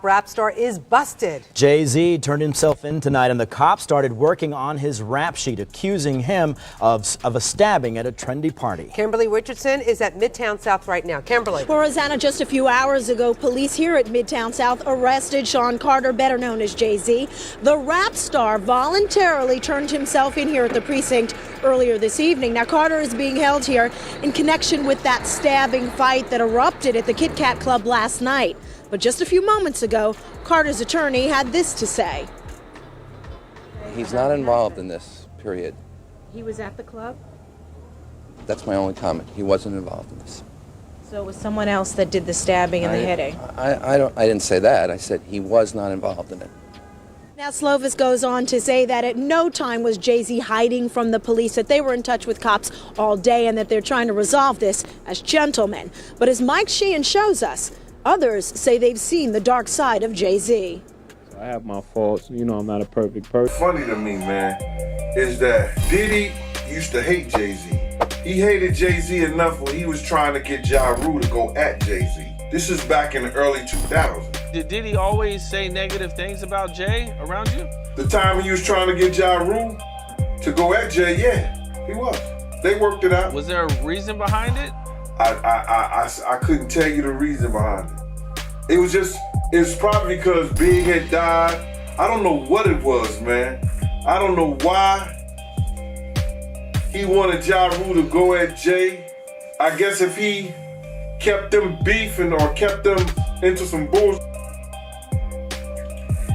top rap star is busted. Jay-Z turned himself in tonight, and the cops started working on his rap sheet, accusing him of a stabbing at a trendy party. Kimberly Richardson is at Midtown South right now. Kimberly. Well, Rosanna, just a few hours ago, police here at Midtown South arrested Sean Carter, better known as Jay-Z. The rap star voluntarily turned himself in here at the precinct earlier this evening. Now, Carter is being held here in connection with that stabbing fight that erupted at the Kit Kat Club last night. But just a few moments ago, Carter's attorney had this to say. He's not involved in this, period. He was at the club? That's my only comment. He wasn't involved in this. So it was someone else that did the stabbing and the hitting? I didn't say that. I said he was not involved in it. Now, Slovis goes on to say that at no time was Jay-Z hiding from the police, that they were in touch with cops all day and that they're trying to resolve this as gentlemen. But as Mike Sheehan shows us, others say they've seen the dark side of Jay-Z. I have my faults. You know, I'm not a perfect person. Funny to me, man, is that Diddy used to hate Jay-Z. He hated Jay-Z enough when he was trying to get Ja Rule to go at Jay-Z. This is back in the early 2000s. Did Diddy always say negative things about Jay around you? The time he was trying to get Ja Rule to go at Jay, yeah, he was. They worked it out. Was there a reason behind it? I couldn't tell you the reason behind it. It's probably because Big had died. I don't know what it was, man. I don't know why he wanted Ja Rule to go at Jay. I guess if he kept them beefing or kept them into some bullshit,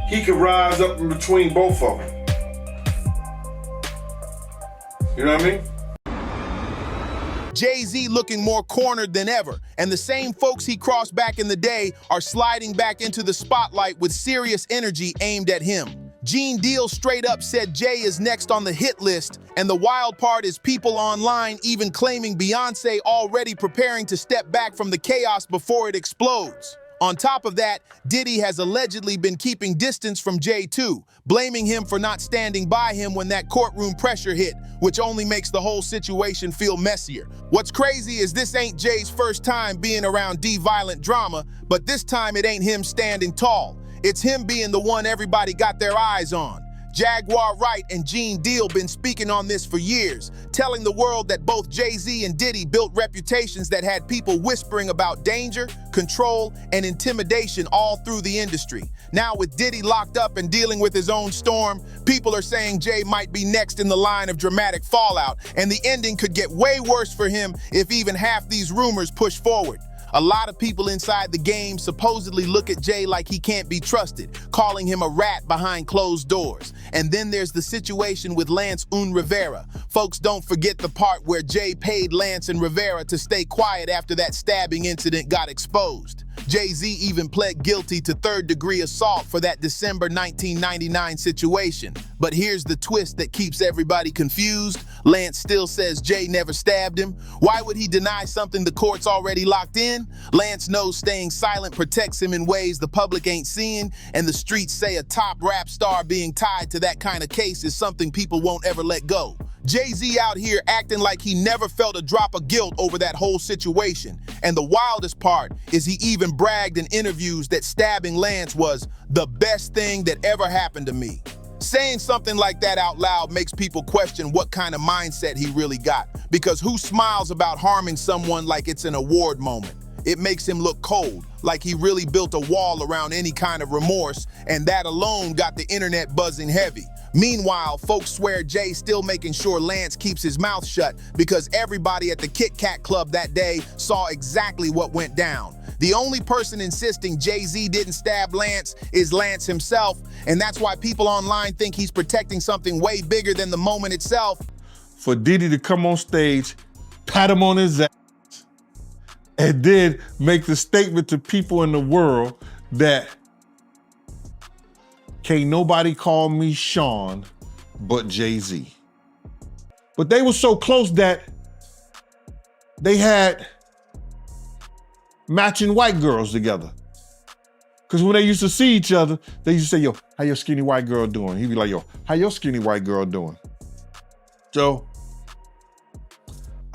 he could rise up in between both of them. You know what I mean? Jay-Z looking more cornered than ever, and the same folks he crossed back in the day are sliding back into the spotlight with serious energy aimed at him. Gene Deal straight up said Jay is next on the hit list, and the wild part is people online even claiming Beyonce already preparing to step back from the chaos before it explodes. On top of that, Diddy has allegedly been keeping distance from Jay too, blaming him for not standing by him when that courtroom pressure hit, which only makes the whole situation feel messier. What's crazy is this ain't Jay's first time being around D-violent drama, but this time it ain't him standing tall. It's him being the one everybody got their eyes on. Jaguar Wright and Gene Deal been speaking on this for years, telling the world that both Jay-Z and Diddy built reputations that had people whispering about danger, control, and intimidation all through the industry. Now with Diddy locked up and dealing with his own storm, people are saying Jay might be next in the line of dramatic fallout, and the ending could get way worse for him if even half these rumors push forward. A lot of people inside the game supposedly look at Jay like he can't be trusted, calling him a rat behind closed doors. And then there's the situation with Lance Rivera. Folks don't forget the part where Jay paid Lance and Rivera to stay quiet after that stabbing incident got exposed. Jay-Z even pled guilty to third-degree assault for that December 1999 situation. But here's the twist that keeps everybody confused. Lance still says Jay never stabbed him. Why would he deny something the court's already locked in? Lance knows staying silent protects him in ways the public ain't seeing, and the streets say a top rap star being tied to that kind of case is something people won't ever let go. Jay-Z out here acting like he never felt a drop of guilt over that whole situation. And the wildest part is he even bragged in interviews that stabbing Lance was the best thing that ever happened to me. Saying something like that out loud makes people question what kind of mindset he really got, because who smiles about harming someone like it's an award moment? It makes him look cold, like he really built a wall around any kind of remorse, and that alone got the internet buzzing heavy. Meanwhile, folks swear Jay's still making sure Lance keeps his mouth shut because everybody at the Kit Kat Club that day saw exactly what went down. The only person insisting Jay-Z didn't stab Lance is Lance himself, and that's why people online think he's protecting something way bigger than the moment itself. For Diddy to come on stage, pat him on his ass, and then make the statement to people in the world that can't nobody call me Sean but Jay-Z. But they were so close that they had matching white girls together. Because when they used to see each other, they used to say, yo, how your skinny white girl doing? He'd be like, yo, how your skinny white girl doing? So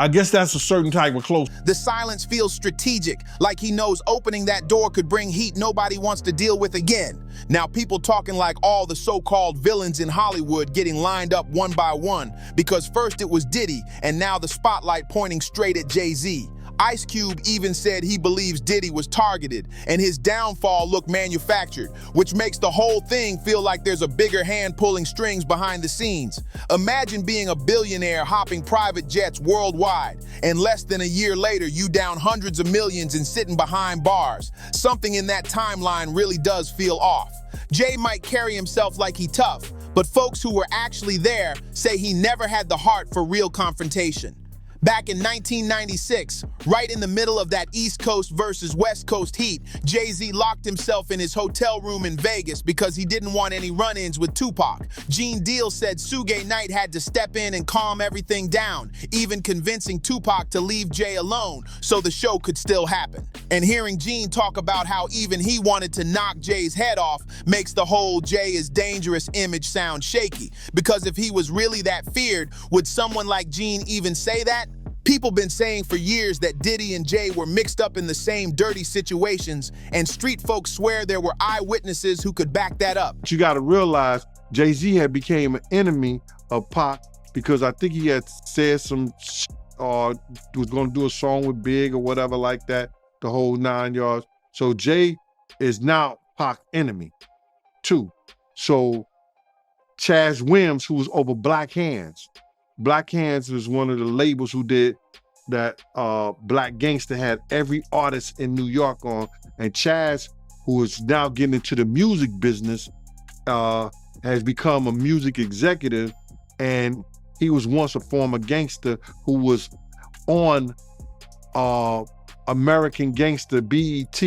I guess that's a certain type of close. The silence feels strategic, like he knows opening that door could bring heat nobody wants to deal with again. Now people talking like all the so-called villains in Hollywood getting lined up one by one, because first it was Diddy, and now the spotlight pointing straight at Jay-Z. Ice Cube even said he believes Diddy was targeted and his downfall looked manufactured, which makes the whole thing feel like there's a bigger hand pulling strings behind the scenes. Imagine being a billionaire hopping private jets worldwide, and less than a year later you down hundreds of millions and sitting behind bars. Something in that timeline really does feel off. Jay might carry himself like he tough, but folks who were actually there say he never had the heart for real confrontation. Back in 1996, right in the middle of that East Coast versus West Coast heat, Jay-Z locked himself in his hotel room in Vegas because he didn't want any run-ins with Tupac. Gene Deal said Suge Knight had to step in and calm everything down, even convincing Tupac to leave Jay alone so the show could still happen. And hearing Gene talk about how even he wanted to knock Jay's head off makes the whole Jay is dangerous image sound shaky, because if he was really that feared, would someone like Gene even say that? People been saying for years that Diddy and Jay were mixed up in the same dirty situations, and street folks swear there were eyewitnesses who could back that up. But you gotta realize Jay-Z had became an enemy of Pac because I think he had said some or was gonna do a song with Big or whatever like that, the whole 9 yards. So Jay is now Pac's enemy too. So Chaz Williams, who was over Black Hands. Black Hands was one of the labels who did that Black Gangster had every artist in New York on. And Chaz, who is now getting into the music business, has become a music executive. And he was once a former gangster who was on American Gangster BET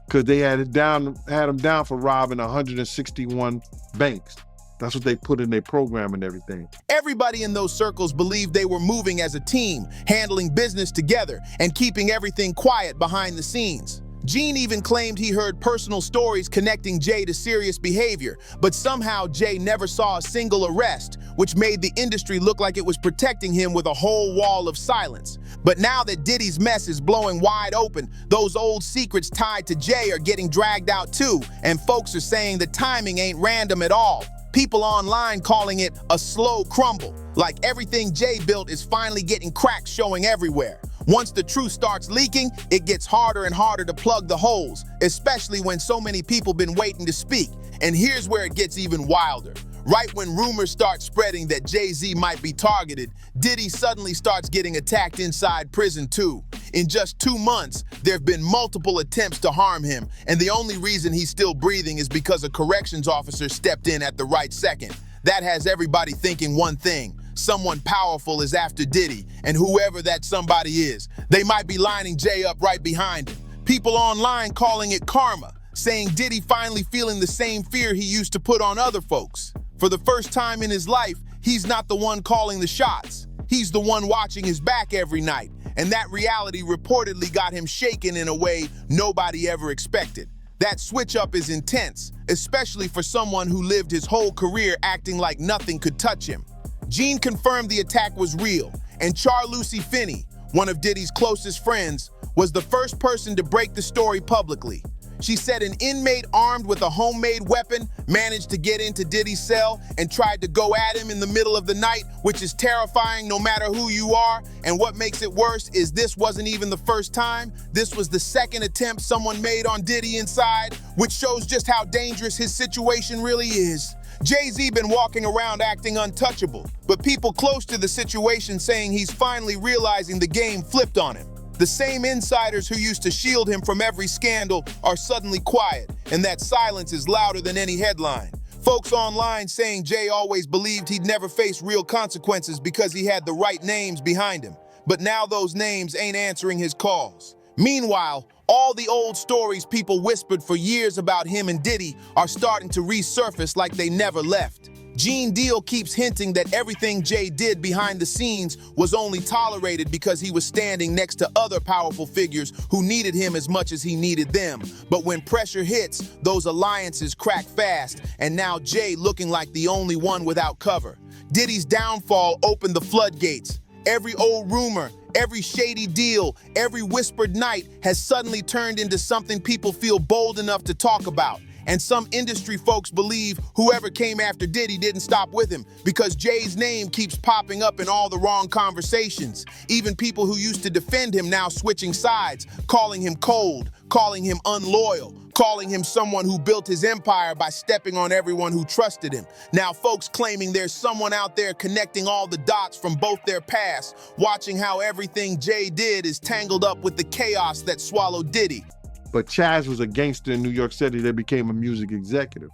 because they had him down for robbing 161 banks. That's what they put in their program and everything. Everybody in those circles believed they were moving as a team, handling business together, and keeping everything quiet behind the scenes. Gene even claimed he heard personal stories connecting Jay to serious behavior, but somehow Jay never saw a single arrest, which made the industry look like it was protecting him with a whole wall of silence. But now that Diddy's mess is blowing wide open, those old secrets tied to Jay are getting dragged out too, and folks are saying the timing ain't random at all. People online calling it a slow crumble, like everything Jay built is finally getting cracks showing everywhere. Once the truth starts leaking, it gets harder and harder to plug the holes, especially when so many people been waiting to speak. And here's where it gets even wilder. Right when rumors start spreading that Jay-Z might be targeted, Diddy suddenly starts getting attacked inside prison too. In just 2 months, there have been multiple attempts to harm him, and the only reason he's still breathing is because a corrections officer stepped in at the right second. That has everybody thinking one thing: someone powerful is after Diddy, and whoever that somebody is, they might be lining Jay up right behind him. People online calling it karma, saying Diddy finally feeling the same fear he used to put on other folks. For the first time in his life, he's not the one calling the shots. He's the one watching his back every night, and that reality reportedly got him shaken in a way nobody ever expected. That switch up is intense, especially for someone who lived his whole career acting like nothing could touch him. Gene confirmed the attack was real, and Charlucy Finney, one of Diddy's closest friends, was the first person to break the story publicly. She said an inmate armed with a homemade weapon managed to get into Diddy's cell and tried to go at him in the middle of the night, which is terrifying no matter who you are. And what makes it worse is this wasn't even the first time. This was the second attempt someone made on Diddy inside, which shows just how dangerous his situation really is. Jay-Z been walking around acting untouchable, but people close to the situation saying he's finally realizing the game flipped on him. The same insiders who used to shield him from every scandal are suddenly quiet, and that silence is louder than any headline. Folks online saying Jay always believed he'd never face real consequences because he had the right names behind him. But now those names ain't answering his calls. Meanwhile, all the old stories people whispered for years about him and Diddy are starting to resurface like they never left. Gene Deal keeps hinting that everything Jay did behind the scenes was only tolerated because he was standing next to other powerful figures who needed him as much as he needed them. But when pressure hits, those alliances crack fast, and now Jay looking like the only one without cover. Diddy's downfall opened the floodgates. Every old rumor, Every shady deal, every whispered night has suddenly turned into something people feel bold enough to talk about. And some industry folks believe whoever came after Diddy didn't stop with him because Jay's name keeps popping up in all the wrong conversations. Even people who used to defend him now switching sides, calling him cold, calling him unloyal, calling him someone who built his empire by stepping on everyone who trusted him. Now folks claiming there's someone out there connecting all the dots from both their pasts, watching how everything Jay did is tangled up with the chaos that swallowed Diddy. But Chaz was a gangster in New York City that became a music executive.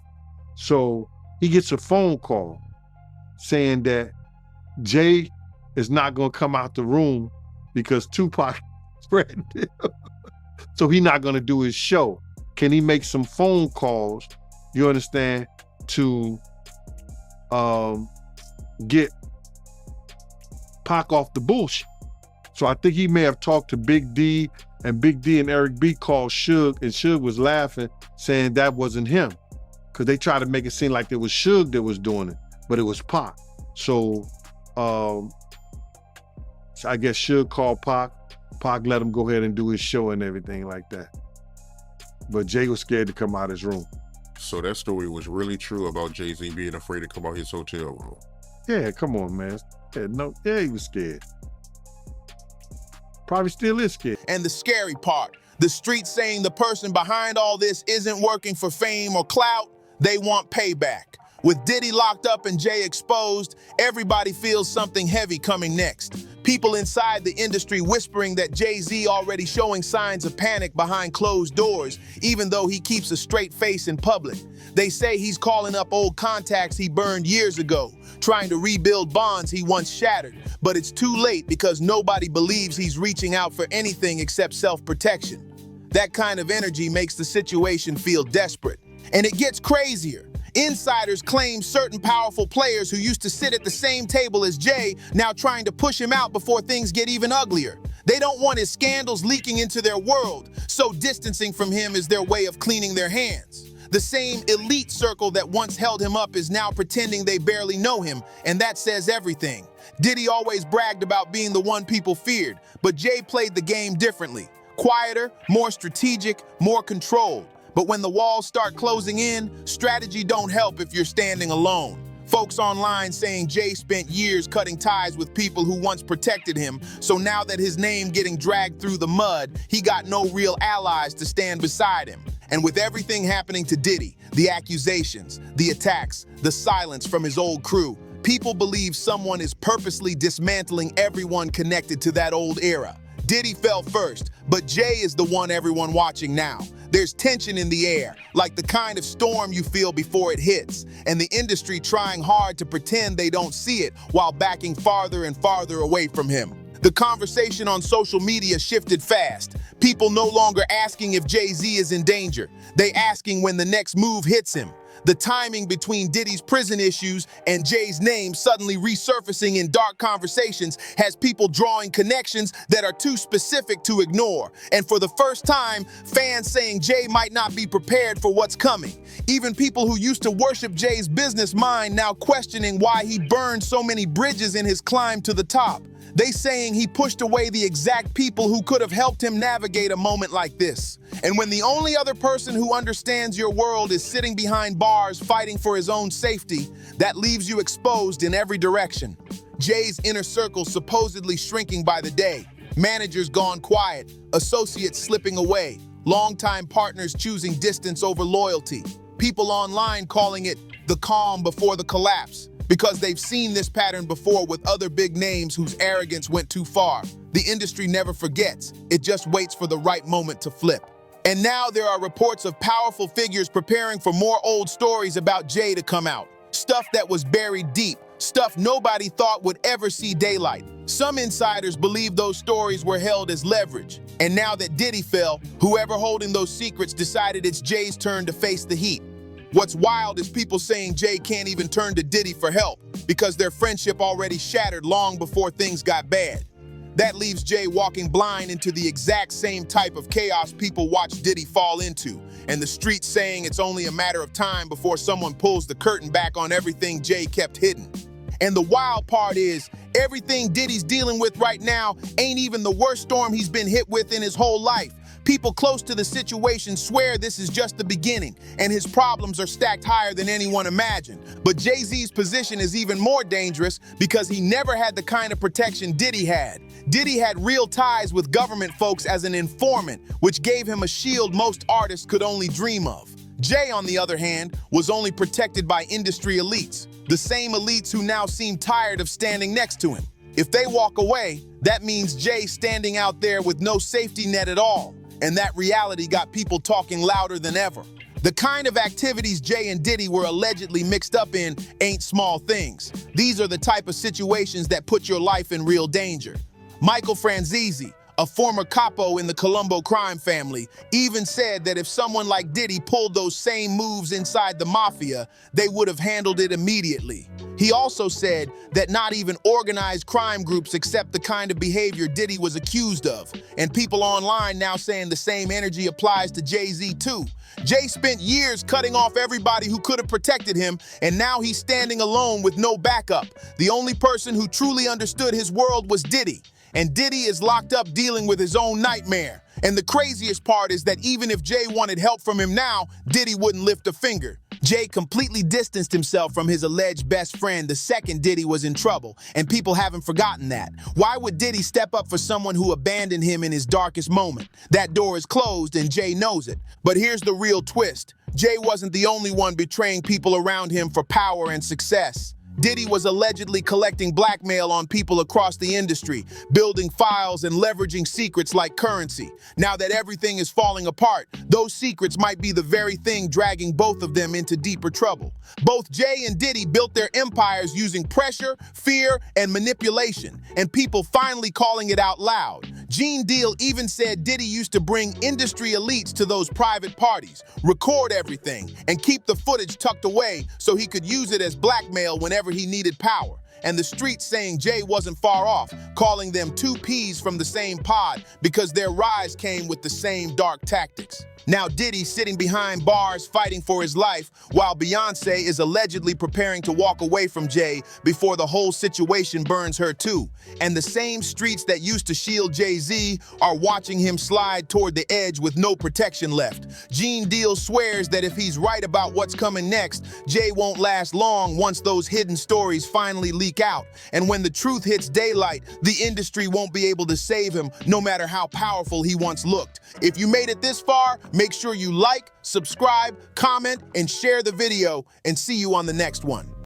So he gets a phone call saying that Jay is not gonna come out the room because Tupac threatened him. So he's not gonna do his show. Can he make some phone calls, you understand, to get Pac off the bullshit? So I think he may have talked to Big D, and Big D and Eric B called Suge, and Suge was laughing, saying that wasn't him. Because they tried to make it seem like it was Suge that was doing it, but it was Pac. So I guess Suge called Pac. Pac let him go ahead and do his show and everything like that. But Jay was scared to come out his room. So that story was really true about Jay-Z being afraid to come out his hotel room. Yeah, come on, man. Yeah, he was scared. Probably still is scared. And the scary part, the streets saying the person behind all this isn't working for fame or clout, they want payback. With Diddy locked up and Jay exposed, everybody feels something heavy coming next. People inside the industry whispering that Jay-Z already showing signs of panic behind closed doors, even though he keeps a straight face in public. They say he's calling up old contacts he burned years ago, trying to rebuild bonds he once shattered. But it's too late because nobody believes he's reaching out for anything except self-protection. That kind of energy makes the situation feel desperate. And it gets crazier. Insiders claim certain powerful players who used to sit at the same table as Jay now trying to push him out before things get even uglier. They don't want his scandals leaking into their world, so distancing from him is their way of cleaning their hands. The same elite circle that once held him up is now pretending they barely know him, and that says everything. Diddy always bragged about being the one people feared, but Jay played the game differently. Quieter, more strategic, more controlled. But when the walls start closing in, strategy don't help if you're standing alone. Folks online saying Jay spent years cutting ties with people who once protected him, so now that his name getting dragged through the mud, he got no real allies to stand beside him. And with everything happening to Diddy, the accusations, the attacks, the silence from his old crew, people believe someone is purposely dismantling everyone connected to that old era. Diddy fell first, but Jay is the one everyone watching now. There's tension in the air, like the kind of storm you feel before it hits, and the industry trying hard to pretend they don't see it while backing farther and farther away from him. The conversation on social media shifted fast. People no longer asking if Jay-Z is in danger. They asking when the next move hits him. The timing between Diddy's prison issues and Jay's name suddenly resurfacing in dark conversations has people drawing connections that are too specific to ignore. And for the first time, fans saying Jay might not be prepared for what's coming. Even people who used to worship Jay's business mind now questioning why he burned so many bridges in his climb to the top. They saying he pushed away the exact people who could have helped him navigate a moment like this. And when the only other person who understands your world is sitting behind bars fighting for his own safety, that leaves you exposed in every direction. Jay's inner circle supposedly shrinking by the day, managers gone quiet, associates slipping away, longtime partners choosing distance over loyalty, people online calling it the calm before the collapse, because they've seen this pattern before with other big names whose arrogance went too far. The industry never forgets. It just waits for the right moment to flip. And now there are reports of powerful figures preparing for more old stories about Jay to come out. Stuff that was buried deep, stuff nobody thought would ever see daylight. Some insiders believe those stories were held as leverage. And now that Diddy fell, whoever holding those secrets decided it's Jay's turn to face the heat. What's wild is people saying Jay can't even turn to Diddy for help because their friendship already shattered long before things got bad. That leaves Jay walking blind into the exact same type of chaos people watch Diddy fall into, and the streets saying it's only a matter of time before someone pulls the curtain back on everything Jay kept hidden. And the wild part is, Everything Diddy's dealing with right now ain't even the worst storm he's been hit with in his whole life. People close to the situation swear this is just the beginning, and his problems are stacked higher than anyone imagined. But Jay-Z's position is even more dangerous because he never had the kind of protection Diddy had. Diddy had real ties with government folks as an informant, which gave him a shield most artists could only dream of. Jay, on the other hand, was only protected by industry elites, the same elites who now seem tired of standing next to him. If they walk away, that means Jay standing out there with no safety net at all. And that reality got people talking louder than ever. The kind of activities Jay and Diddy were allegedly mixed up in ain't small things. These are the type of situations that put your life in real danger. Michael Franzese, a former capo in the Colombo crime family, even said that if someone like Diddy pulled those same moves inside the mafia, they would have handled it immediately. He also said that not even organized crime groups accept the kind of behavior Diddy was accused of, and people online now saying the same energy applies to Jay-Z too. Jay spent years cutting off everybody who could have protected him, and now he's standing alone with no backup. The only person who truly understood his world was Diddy. And Diddy is locked up dealing with his own nightmare. And the craziest part is that even if Jay wanted help from him now, Diddy wouldn't lift a finger. Jay completely distanced himself from his alleged best friend the second Diddy was in trouble, and people haven't forgotten that. Why would Diddy step up for someone who abandoned him in his darkest moment? That door is closed and Jay knows it. But here's the real twist. Jay wasn't the only one betraying people around him for power and success. Diddy was allegedly collecting blackmail on people across the industry, building files and leveraging secrets like currency. Now that everything is falling apart, those secrets might be the very thing dragging both of them into deeper trouble. Both Jay and Diddy built their empires using pressure, fear, and manipulation, and people finally calling it out loud. Gene Deal even said Diddy used to bring industry elites to those private parties, record everything, and keep the footage tucked away so he could use it as blackmail whenever he needed power. And the streets saying Jay wasn't far off, calling them two peas from the same pod because their rise came with the same dark tactics. Now Diddy's sitting behind bars fighting for his life, while Beyonce is allegedly preparing to walk away from Jay before the whole situation burns her too. And the same streets that used to shield Jay-Z are watching him slide toward the edge with no protection left. Gene Deal swears that if he's right about what's coming next, Jay won't last long once those hidden stories finally leak out. And when the truth hits daylight, the industry won't be able to save him, no matter how powerful he once looked. If you made it this far, make sure you like, subscribe, comment, and share the video, and see you on the next one.